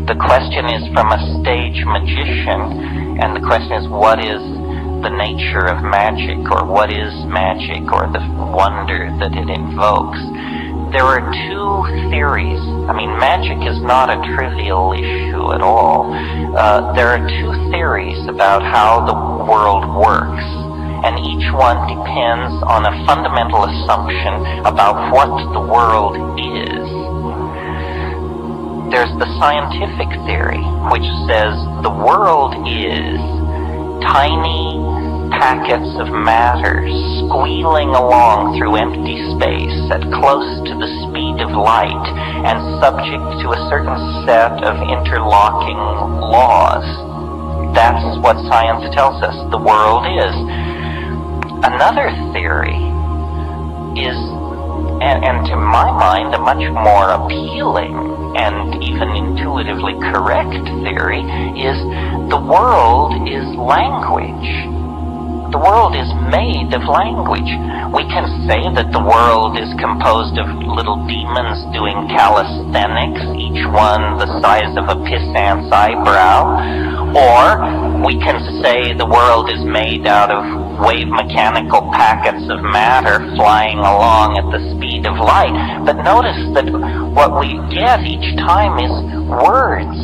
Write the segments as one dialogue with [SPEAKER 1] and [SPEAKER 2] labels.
[SPEAKER 1] the question is from a stage magician, and the question is, what is the nature of magic, or what is magic, or the wonder that it invokes? There are two theories. I mean, magic is not a trivial issue at all. There are two theories about how the world works, and each one depends on a fundamental assumption about what the world is. There's the scientific theory, which says the world is tiny packets of matter squealing along through empty space at close to the speed of light and subject to a certain set of interlocking laws. That's what science tells us the world is. Another theory is, and to my mind, a much more appealing and even intuitively correct theory, is the world is language. The world is made of language. We can say that the world is composed of little demons doing calisthenics, each one the size of a pissant's eyebrow. Or we can say the world is made out of wave mechanical packets of matter flying along at the speed of light. But notice that what we get each time is words.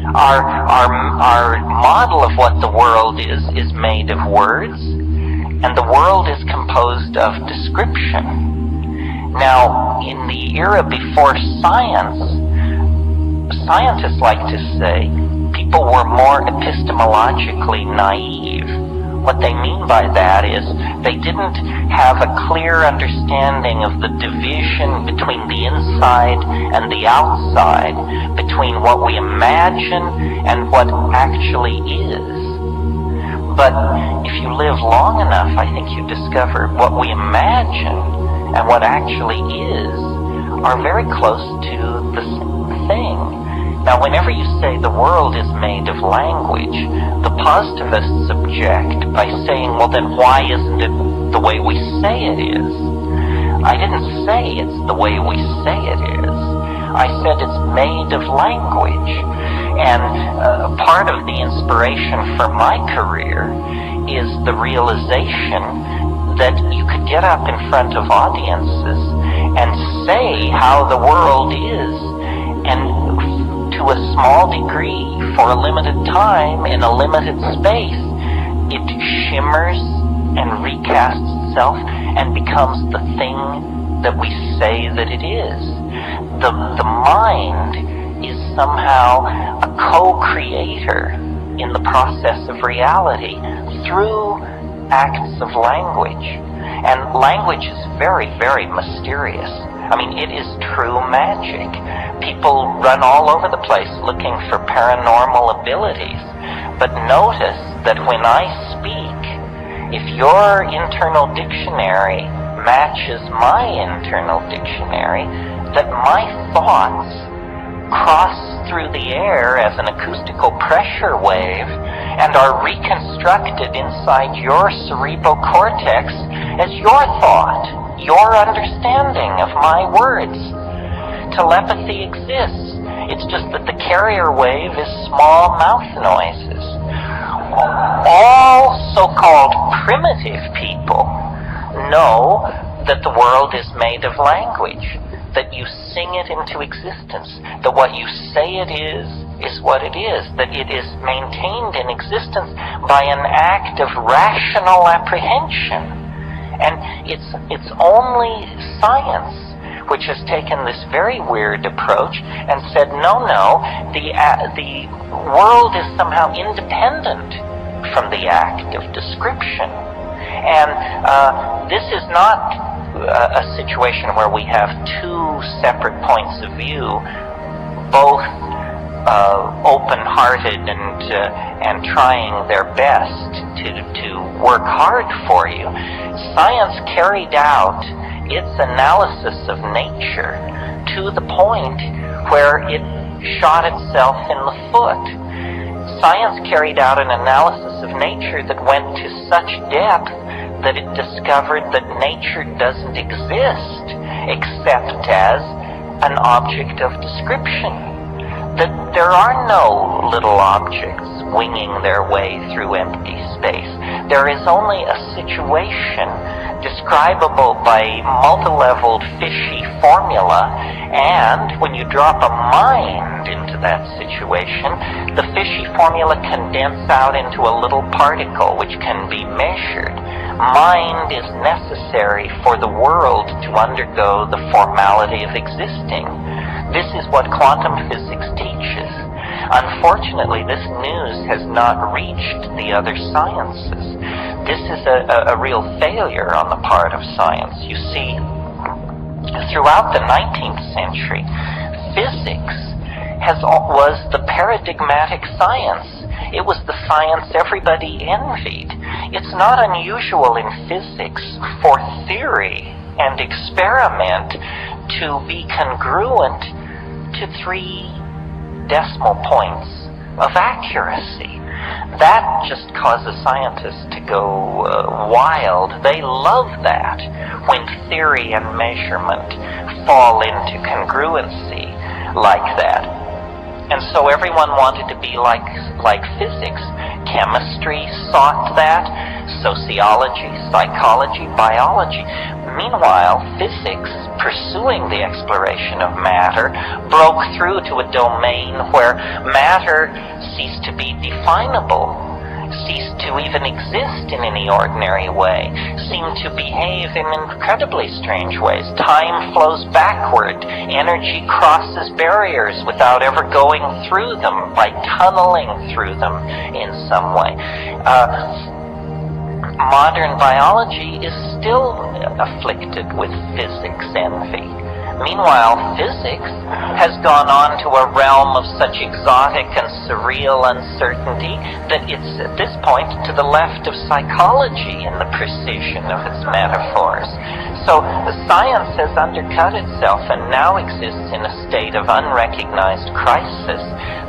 [SPEAKER 1] Our model of what the world is made of words, and the world is composed of description. Now, in the era before science, scientists like to say people were more epistemologically naive. What they mean by that is they didn't have a clear understanding of the division between the inside and the outside, between what we imagine and what actually is. But if you live long enough, I think you discover what we imagine and what actually is are very close to the same thing. Now, whenever you say the world is made of language, the positivists object by saying, well, then why isn't it the way we say it is? I didn't say it's the way we say it is. I said it's made of language. And part of the inspiration for my career is the realization that you could get up in front of audiences and say how the world is, and to a small degree, for a limited time, in a limited space, it shimmers and recasts itself and becomes the thing that we say that it is. The mind is somehow a co-creator in the process of reality through acts of language. And language is very, very mysterious. I mean, it is true magic. People run all over the place looking for paranormal abilities. But notice that when I speak, if your internal dictionary matches my internal dictionary, that my thoughts cross through the air as an acoustical pressure wave and are reconstructed inside your cerebral cortex as your thought, your understanding of my words. Telepathy exists. It's just that the carrier wave is small mouth noises. All so-called primitive people know that the world is made of language, that you sing it into existence, that what you say it is what it is, that it is maintained in existence by an act of rational apprehension. And it's only science which has taken this very weird approach and said, no, the world is somehow independent from the act of description. And this is not a situation where we have two separate points of view, both open-hearted and trying their best to work hard for you. Science carried out its analysis of nature to the point where it shot itself in the foot. Science carried out an analysis of nature that went to such depth that it discovered that nature doesn't exist except as an object of description. that there are no little objects winging their way through empty space. There is only a situation describable by multi-leveled fishy formula, and when you drop a mind into that situation, the fishy formula condenses out into a little particle which can be measured. Mind is necessary for the world to undergo the formality of existing. This is what quantum physics teaches. Unfortunately, this news has not reached the other sciences. This is a real failure on the part of science. You see, throughout the 19th century, physics was the paradigmatic science. It was the science everybody envied. It's not unusual in physics for theory and experiment to be congruent to 3 decimal points of accuracy. That just causes scientists to go wild. They love that when theory and measurement fall into congruency like that. And so everyone wanted to be like physics. Chemistry sought that, sociology, psychology, biology. Meanwhile, physics, pursuing the exploration of matter, broke through to a domain where matter ceased to be definable, ceased to even exist in any ordinary way, seemed to behave in incredibly strange ways. Time flows backward. Energy crosses barriers without ever going through them, by tunneling through them in some way. Modern biology is still afflicted with physics envy. Meanwhile, physics has gone on to a realm of such exotic and surreal uncertainty that it's at this point to the left of psychology in the precision of its metaphors. So the science has undercut itself and now exists in a state of unrecognized crisis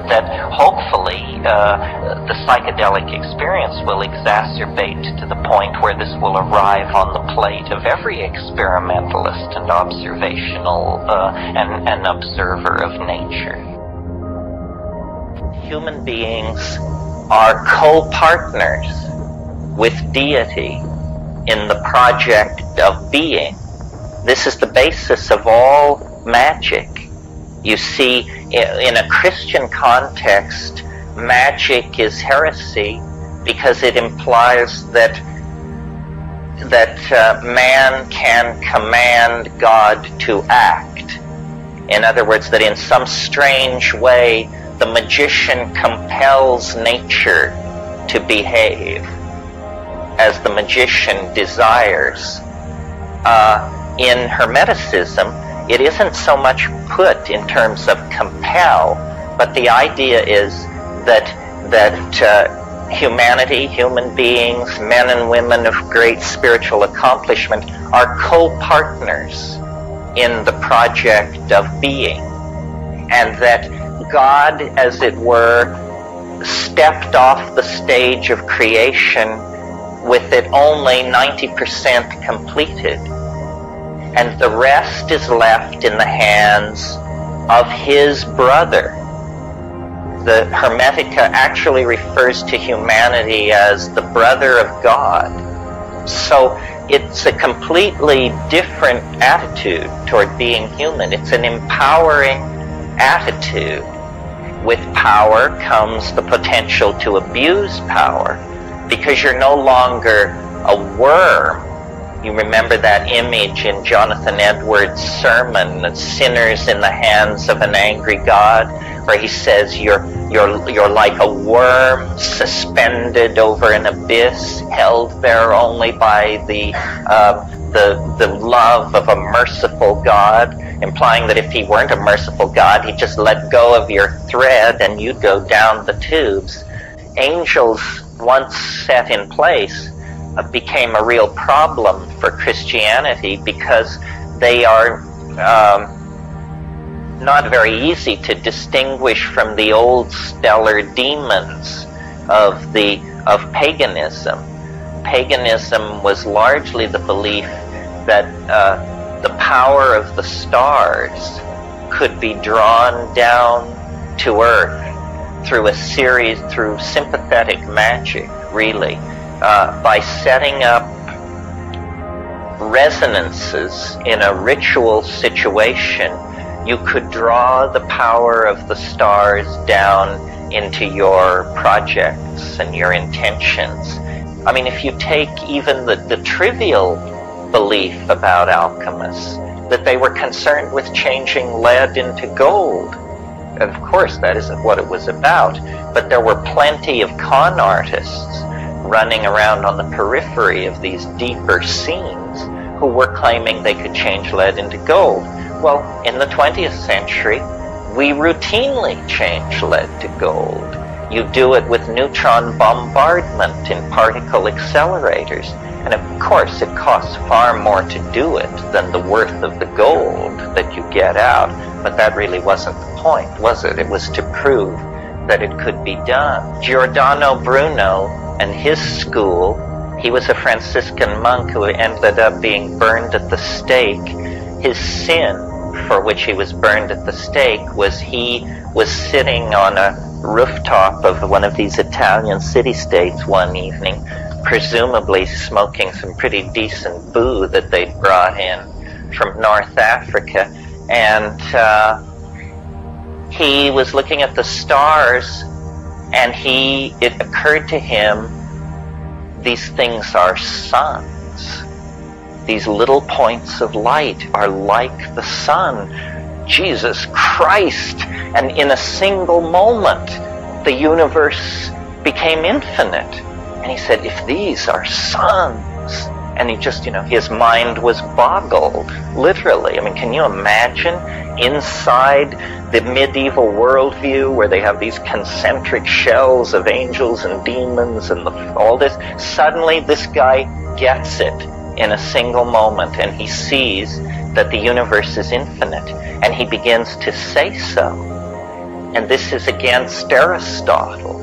[SPEAKER 1] that hopefully the psychedelic experience will exacerbate to the point where this will arrive on the plate of every experimentalist and observational and observer of nature. Human beings are co-partners with deity in the project of being. This is the basis of all magic. You see, in a Christian context, magic is heresy because it implies that man can command God to act. In other words, that in some strange way, the magician compels nature to behave as the magician desires. In Hermeticism, it isn't so much put in terms of compel, but the idea is that humanity, human beings, men and women of great spiritual accomplishment are co-partners in the project of being, and that God, as it were, stepped off the stage of creation with it only 90% completed, and the rest is left in the hands of his brother. The Hermetica actually refers to humanity as the brother of God. So it's a completely different attitude toward being human. It's an empowering attitude. With power comes the potential to abuse power, because you're no longer a worm. You remember that image in Jonathan Edwards' sermon, Sinners in the Hands of an Angry God, where he says you're like a worm suspended over an abyss, held there only by the love of a merciful God, implying that if he weren't a merciful God, he'd just let go of your thread and you'd go down the tubes. Angels, once set in place, became a real problem for Christianity because they are not very easy to distinguish from the old stellar demons of paganism. Paganism was largely the belief that the power of the stars could be drawn down to Earth through through sympathetic magic, really, by setting up resonances in a ritual situation. You could draw the power of the stars down into your projects and your intentions. I mean, if you take even the trivial belief about alchemists, that they were concerned with changing lead into gold. Of course, that isn't what it was about, but there were plenty of con artists running around on the periphery of these deeper scenes who were claiming they could change lead into gold. Well, in the 20th century, we routinely change lead to gold. You do it with neutron bombardment in particle accelerators. And of course, it costs far more to do it than the worth of the gold that you get out. But that really wasn't the point, was it? It was to prove that it could be done. Giordano Bruno and his school, he was a Franciscan monk who ended up being burned at the stake. His sin for which he was burned at the stake was he was sitting on a rooftop of one of these Italian city-states one evening, presumably smoking some pretty decent boo that they'd brought in from North Africa, and he was looking at the stars, and it occurred to him, these things are suns. These little points of light are like the sun. Jesus Christ! And in a single moment, the universe became infinite. And he said, if these are suns, and he just, his mind was boggled, literally. I mean, can you imagine inside the medieval worldview where they have these concentric shells of angels and demons and all this? Suddenly this guy gets it in a single moment, and he sees that the universe is infinite, and he begins to say so. And this is against Aristotle.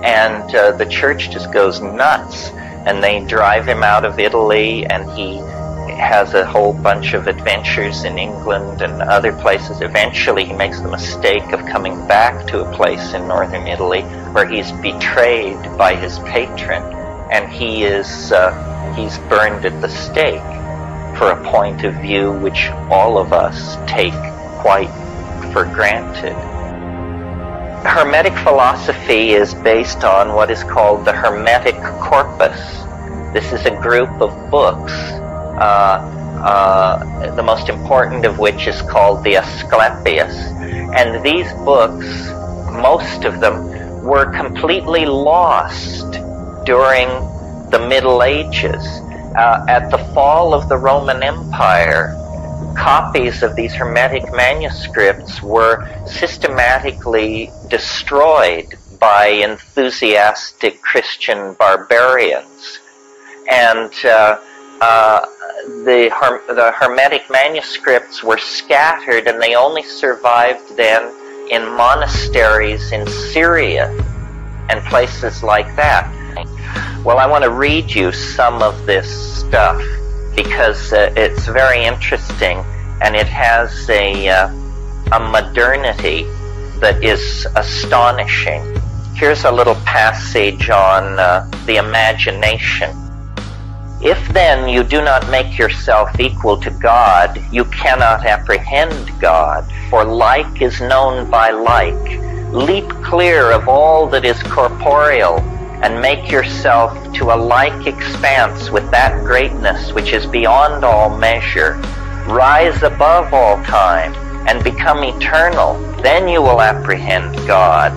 [SPEAKER 1] And the church just goes nuts, and they drive him out of Italy, and he has a whole bunch of adventures in England and other places. Eventually he makes the mistake of coming back to a place in northern Italy where he's betrayed by his patron, and he's burned at the stake for a point of view which all of us take quite for granted. Hermetic philosophy is based on what is called the Hermetic corpus. This is a group of books, the most important of which is called the Asclepius. And these books, most of them, were completely lost during the Middle Ages. At the fall of the Roman Empire, copies of these Hermetic manuscripts were systematically destroyed by enthusiastic Christian barbarians. And the Hermetic manuscripts were scattered, and they only survived then in monasteries in Syria and places like that. Well, I want to read you some of this stuff because it's very interesting, and it has a modernity that is astonishing. Here's a little passage on the imagination. If then you do not make yourself equal to God, you cannot apprehend God, for like is known by like. Leap clear of all that is corporeal, and make yourself to a like expanse with that greatness which is beyond all measure. Rise above all time, and become eternal. Then you will apprehend God.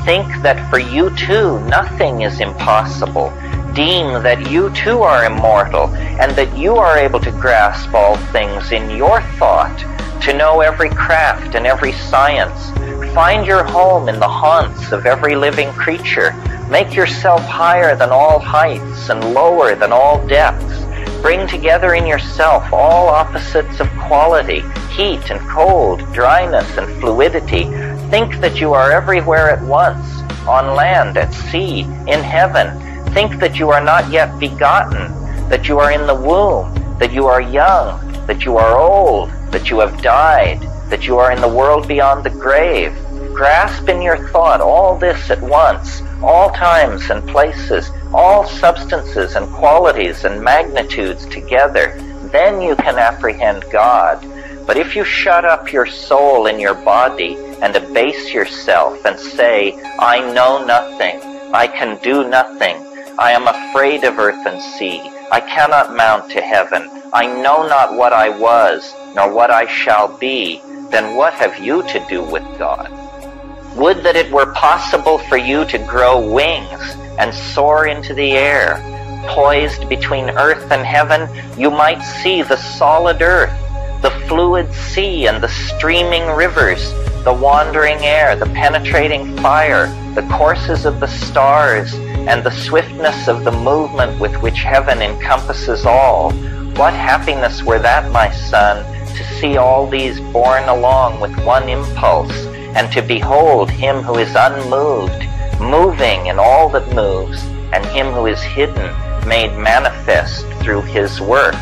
[SPEAKER 1] Think that for you too nothing is impossible. Deem that you too are immortal, and that you are able to grasp all things in your thought, to know every craft and every science. Find your home in the haunts of every living creature. Make yourself higher than all heights and lower than all depths. Bring together in yourself all opposites of quality, heat and cold, dryness and fluidity. Think that you are everywhere at once, on land, at sea, in heaven. Think that you are not yet begotten, that you are in the womb, that you are young, that you are old, that you have died, that you are in the world beyond the grave. grasp in your thought all this at once, all times and places, all substances and qualities and magnitudes together, then you can apprehend God. But if you shut up your soul in your body and abase yourself and say, I know nothing, I can do nothing, I am afraid of earth and sea, I cannot mount to heaven, I know not what I was, nor what I shall be, then what have you to do with God? Would that it were possible for you to grow wings and soar into the air. Poised between earth and heaven, you might see the solid earth, the fluid sea and the streaming rivers, the wandering air, the penetrating fire, the courses of the stars, and the swiftness of the movement with which heaven encompasses all. What happiness were that, my son, to see all these borne along with one impulse, and to behold him who is unmoved, moving in all that moves, and him who is hidden, made manifest through his works.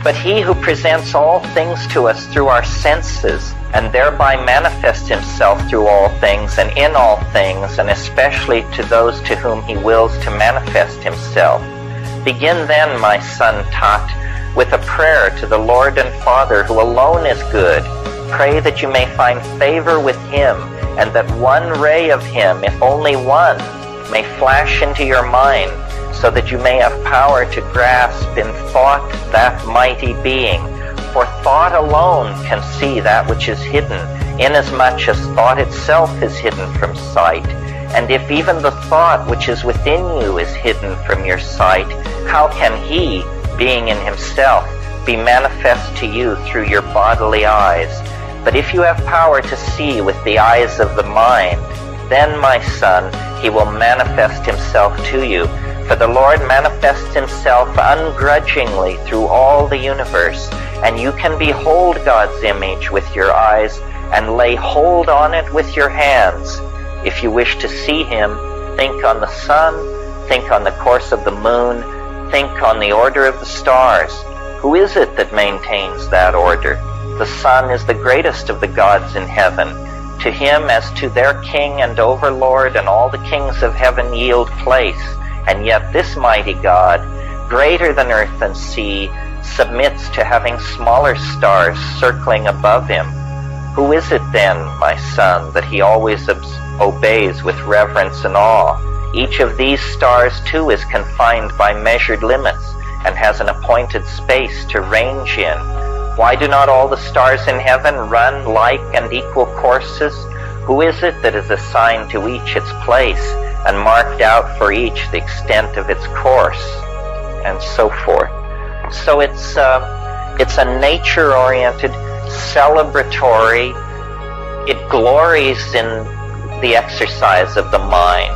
[SPEAKER 1] But he who presents all things to us through our senses, and thereby manifests himself through all things and in all things, and especially to those to whom he wills to manifest himself. Begin then, my son Tat, with a prayer to the Lord and Father, who alone is good. Pray that you may find favor with him, and that one ray of him, if only one, may flash into your mind, so that you may have power to grasp in thought that mighty being. For thought alone can see that which is hidden, inasmuch as thought itself is hidden from sight. And if even the thought which is within you is hidden from your sight, how can he, being in himself, be manifest to you through your bodily eyes? But if you have power to see with the eyes of the mind, then, my son, he will manifest himself to you. For the Lord manifests himself ungrudgingly through all the universe, and you can behold God's image with your eyes and lay hold on it with your hands. If you wish to see him, think on the sun, think on the course of the moon, think on the order of the stars. Who is it that maintains that order? The sun is the greatest of the gods in heaven. To him, as to their king and overlord, and all the kings of heaven yield place. And yet this mighty God, greater than earth and sea, submits to having smaller stars circling above him. Who is it then, my son, that he always obeys with reverence and awe? Each of these stars too is confined by measured limits, and has an appointed space to range in. Why do not all the stars in heaven run like and equal courses? Who is it that is assigned to each its place, and marked out for each the extent of its course? And so forth. So it's a nature-oriented, celebratory, it glories in the exercise of the mind.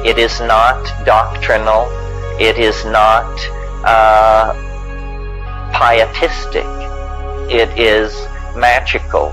[SPEAKER 1] It is not doctrinal, it is not pietistic. It is magical,